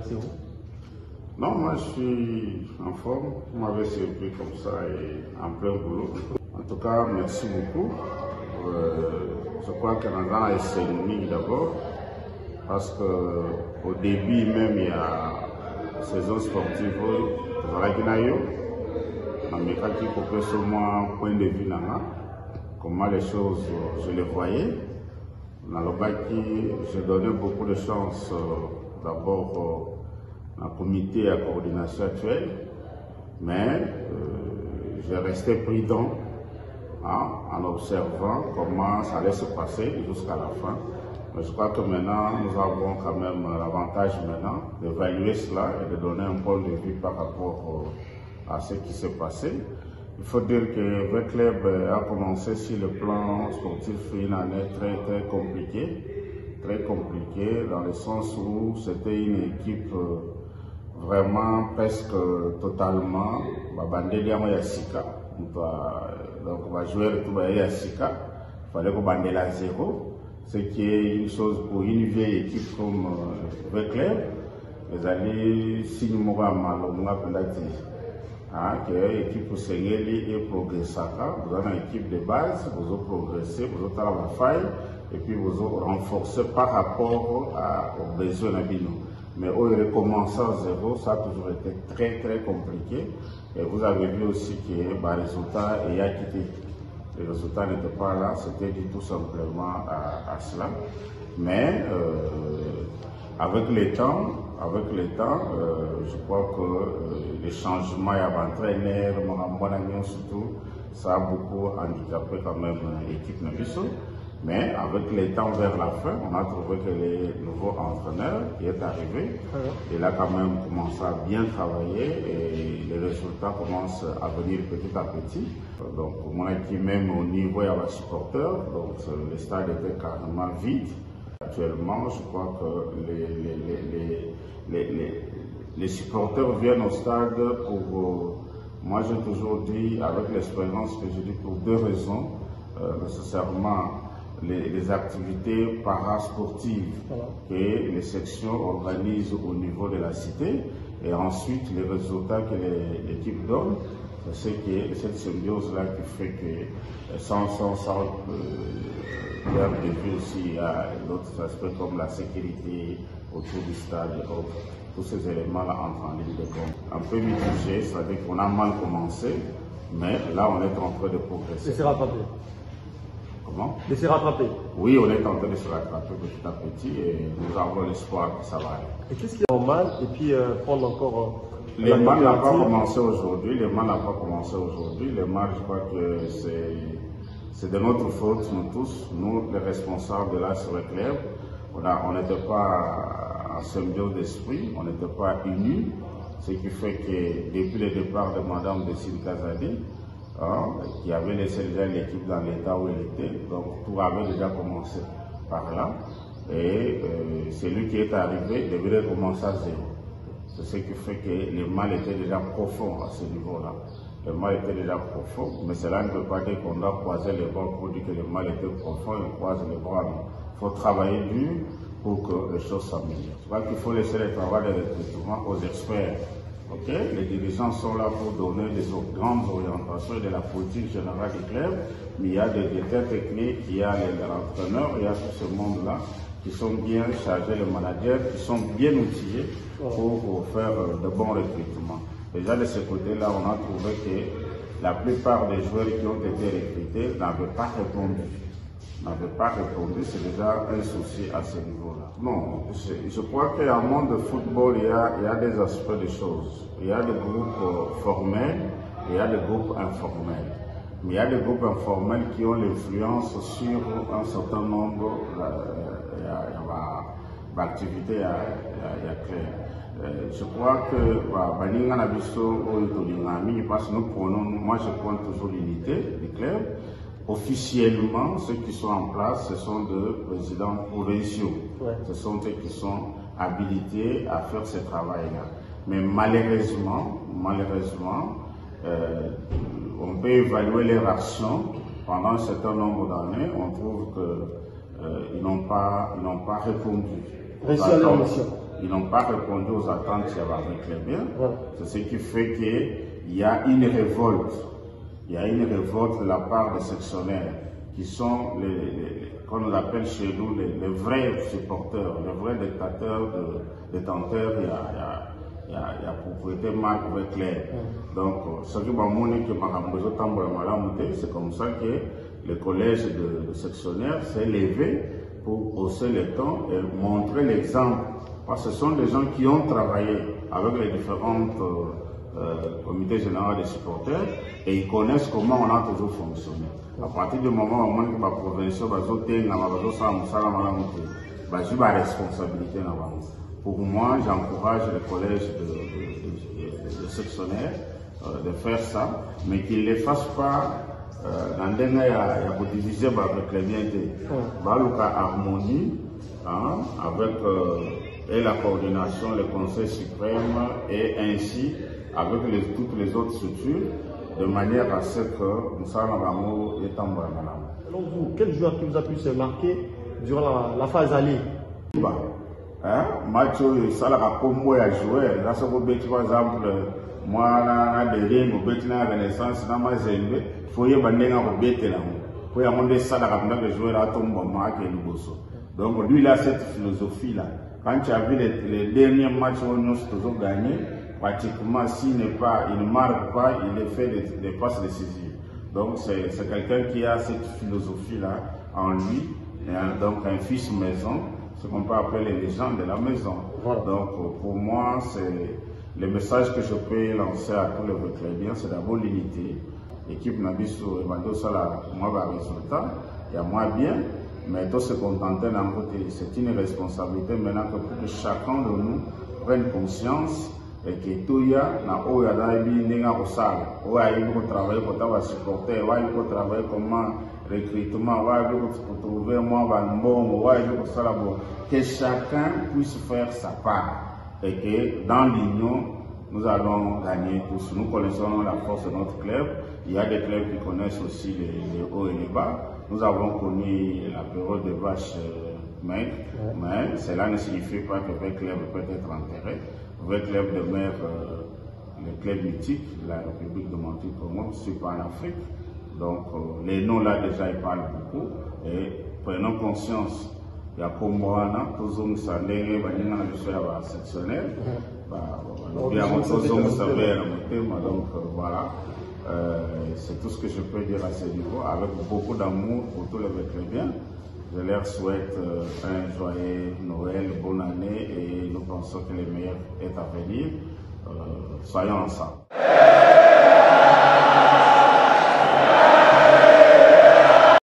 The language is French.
c'est où? Non, moi je suis en forme. Vous m'avez surpris comme ça et en plein boulot. En tout cas, merci beaucoup. Je crois que nous avons essayé d'abord parce qu'au début même il y a saison sportive voilà Guinayo. Mais quand il faut que ce moi point de vue comment les choses je les voyais. Dans le bac, j'ai donné beaucoup de chance d'abord au comité à coordination actuelle, mais j'ai resté prudent en observant comment ça allait se passer jusqu'à la fin. Mais je crois que maintenant, nous avons quand même l'avantage maintenant d'évaluer cela et de donner un point de vue par rapport à ce qui s'est passé. Il faut dire que le club a commencé sur le plan sportif une année très compliquée dans le sens où c'était une équipe vraiment presque totalement bandée Yassika. Donc on va jouer le tout Yassika. Il fallait qu'on bandait à zéro, ce qui est une chose pour une vieille équipe comme le club. Les années signes que l'équipe Sengeli et progressaka, vous avez une équipe de base, vous avez progressé, vous avez la faille et puis vous avez renforcé par rapport aux besoins d'Abino. Mais au recommencer à zéro, ça a toujours été très compliqué. Et vous avez vu aussi que le résultat est quitté. Les résultats n'étaient pas là, c'était dû tout simplement à cela. Mais avec le temps, je crois que les changements à l'entraîneur, surtout, ça a beaucoup handicapé quand même l'équipe Nabiso. Mais avec le temps vers la fin, on a trouvé que le nouveau entraîneur qui est arrivé, il a quand même commencé à bien travailler et les résultats commencent à venir petit à petit. Donc, moi qui même au niveau des supporters, donc le stade était carrément vide. Actuellement, je crois que les supporters viennent au stade pour, moi j'ai toujours dit, avec l'expérience que j'ai dit, pour deux raisons. Nécessairement, les activités parasportives que les sections organisent au niveau de la cité et ensuite les résultats que l'équipe donne. C'est que cette symbiose-là qui fait que sans perdre de vue aussi à d'autres aspects comme la sécurité autour du stade et autres. Tous ces éléments-là entrent en ligne de compte. Un peu mitigé, c'est-à-dire qu'on a mal commencé, mais là on est en train de progresser. Laissez rattraper. Comment? Laissez rattraper. Oui, on est en train de se rattraper petit à petit et nous avons l'espoir que ça va aller. Et qu'est-ce qui est normal et puis prendre encore... Le match n'a pas commencé aujourd'hui. Le match n'a pas commencé aujourd'hui. Le match, je crois que c'est de notre faute, nous tous, nous les responsables de la sur le club. On n'était pas en symbiose d'esprit, on n'était pas unis. Ce qui fait que depuis le départ de Madame Dessine Kazadi, qui avait laissé déjà l'équipe dans l'état où elle était, donc tout avait déjà commencé par là. Et celui qui est arrivé devrait commencer à zéro. C'est ce qui fait que le mal était déjà profond à ce niveau-là. Le mal était déjà profond, mais cela ne veut pas dire qu'on doit croiser les bras pour dire que le mal était profond et on croise les bras. Il faut travailler dur pour que les choses s'améliorent. Je crois qu'il faut laisser le travail de recrutement aux experts. Okay? Les dirigeants sont là pour donner des grandes orientations de la politique générale du club, mais il y a des détails techniques, il y a les entraîneurs, il y a tout ce monde-là qui sont bien chargés, les managers, qui sont bien outillés pour faire de bons recrutements. Déjà de ce côté-là, on a trouvé que la plupart des joueurs qui ont été recrutés n'avaient pas répondu. C'est déjà un souci à ce niveau-là. Non, je crois qu'en monde de football, il y a des aspects de choses. Il y a des groupes formels et il y a des groupes informels. Mais il y a des groupes informels qui ont l'influence sur un certain nombre d'activités claires. Je crois que parce que moi je prends toujours l'unité des clubs. Officiellement, ceux qui sont en place, ce sont des présidents provinciaux. Ce sont ceux qui sont habilités à faire ce travail-là. Mais malheureusement, on peut évaluer les actions pendant un certain nombre d'années. On trouve qu'ils n'ont pas répondu. ils n'ont pas répondu aux attentes qu'il y avait avec les biens. Ouais. C'est ce qui fait qu'il y a une révolte. Il y a une révolte de la part des sectionnaires qui sont, qu'on nous appelle chez nous, les vrais supporters, les vrais détenteurs. Il y a propriété marque avec clair. Donc, ce qui m'a montré que c'est comme ça que le collège de sectionnaires s'est levé pour hausser les temps et montrer l'exemple. Parce que ce sont des gens qui ont travaillé avec les différentes comités généraux des supporters et ils connaissent comment on a toujours fonctionné. À partir du moment où la province j'ai ma responsabilité. Pour moi, j'encourage le collège de sectionnaires de faire ça, mais qu'ils ne le fassent pas dans des cas où diviser avec les biens. Harmonie avec et la coordination, le Conseil suprême et ainsi avec toutes les autres structures, de manière à ce que nous soyons Selon vous, quel joueur qui vous a pu se marquer durant la phase aller? Match ça la combo à jouer. Là, c'est pour par exemple, moi, des lignes, au Renaissance, dans ma zéro, il faut y avoir un bête là. Il faut y avoir des salles à jouer à ton moment qui est le bosso. Donc, lui, il a cette philosophie-là. Quand tu as vu les derniers matchs où nous avons gagné, pratiquement, s'il ne marque pas, il fait des passes décisives. Donc, c'est quelqu'un qui a cette philosophie-là en lui, et donc un fils maison. Ce qu'on peut appeler les gens de la maison. Voilà. Donc pour moi, c'est le message que je peux lancer à tous les clubs, c'est d'abord l'unité. L'équipe Nabiso et Mando Sala, moi, va résultat, il y a moins bien, mais tout se contenter d'un côté. C'est une responsabilité maintenant que pour que chacun de nous prenne conscience et que tout y a, na o ya da bi ninga ko sala, o ya ibo travailler pour ta supporter, o ya ibo travailler comment recrutement, pour trouver moi bon, que chacun puisse faire sa part et que dans l'union nous allons gagner tous. Nous connaissons la force de notre club. Il y a des clubs qui connaissent aussi les hauts et les bas. Nous avons connu la période de vache maigre, mais cela ne signifie pas que le club peut être enterré. Le club demeure le club mythique, la République de Monti-Congo, c'est pas en Afrique. Donc, les noms là déjà ils parlent beaucoup et prenons conscience. Il y a pour moi, tous les salaires, les sectionnaires, donc voilà, c'est tout ce que je peux dire à ce niveau, avec beaucoup d'amour pour tous les Véclébiens. Je leur souhaite un joyeux Noël, bonne année et nous pensons que le meilleur est à venir. Soyons ensemble.